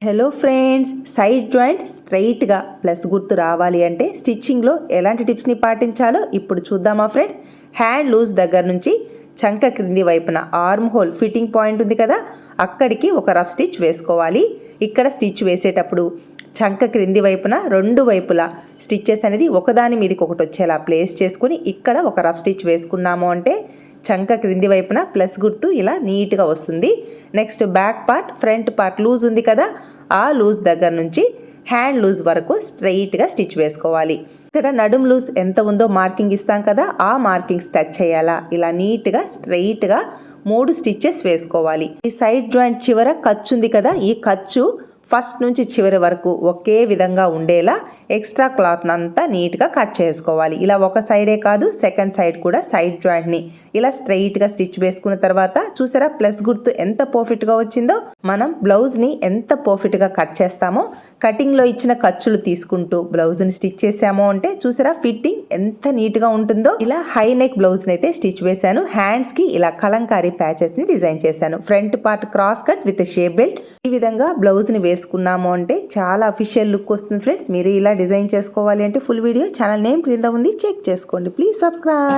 Hello friends, side joint స్ట్రైట్గా plus గుర్తు రావాలి అంటే స్టిచ్చింగ్లో ఎలాంటి టిప్స్ని పాటించాలో ఇప్పుడు చూద్దామా ఫ్రెండ్స్. హ్యాండ్ లూజ్ దగ్గర నుంచి చంక క్రింది వైపున ఆర్మ్ హోల్ ఫిట్టింగ్ పాయింట్ ఉంది కదా, అక్కడికి ఒక రఫ్ స్టిచ్ వేసుకోవాలి. ఇక్కడ స్టిచ్ వేసేటప్పుడు చంక క్రింది వైపున రెండు వైపులా స్టిచ్చెస్ అనేది ఒకదాని మీదకి ఒకటి వచ్చేలా ప్లేస్ చేసుకుని ఇక్కడ ఒక రఫ్ స్టిచ్ వేసుకున్నాము అంటే చంక క్రింది వైపున ప్లస్ గుర్తు ఇలా నీట్గా వస్తుంది. Next back part, front part loose ఉంది కదా, ఆ లూజ్ దగ్గర నుంచి హ్యాండ్ లూజ్ వరకు స్ట్రైట్గా స్టిచ్ వేసుకోవాలి. ఇక్కడ నడుం లూజ్ ఎంత ఉందో మార్కింగ్ ఇస్తాం కదా, ఆ మార్కింగ్స్ టచ్ చేయాలా ఇలా నీట్గా స్ట్రైట్గా 3 స్టిచ్చెస్ వేసుకోవాలి. ఈ సైడ్ జాయింట్ చివర ఖర్చు ఉంది కదా, ఈ ఖర్చు ఫస్ట్ నుంచి చివరి వరకు ఒకే విధంగా ఉండేలా ఎక్స్ట్రా క్లాత్ అంతా నీట్గా కట్ చేసుకోవాలి. ఇలా ఒక సైడే కాదు, సెకండ్ సైడ్ కూడా సైడ్ జాయింట్ని ఇలా స్ట్రైట్గా స్టిచ్ వేసుకున్న తర్వాత చూసారా ప్లస్ గుర్తు ఎంత పర్ఫెక్ట్గా వచ్చిందో. మనం బ్లౌజ్ని ఎంత పర్ఫెక్ట్గా కట్ చేస్తామో కటింగ్లో ఇచ్చిన ఖర్చులు తీసుకుంటూ బ్లౌజ్ని స్టిచ్ చేసామో అంటే చూసారా ఫిట్టింగ్ ఎంత నీట్గా ఉంటుందో. ఇలా హై నెక్ బ్లౌజ్ని అయితే స్టిచ్ వేశాను. హ్యాండ్స్కి ఇలా కలంకారీ ప్యాచెస్ని డిజైన్ చేశాను. Front part cross cut with shape belt. ఈ విధంగా బ్లౌజ్ని వేసుకున్నాము అంటే చాలా అఫీషియల్ లుక్ వస్తుంది ఫ్రెండ్స్. మీరు ఇలా డిజైన్ చేసుకోవాలి అంటే ఫుల్ వీడియో ఛానల్ నేమ్ క్రింద ఉంది, చెక్ చేసుకోండి. Please subscribe.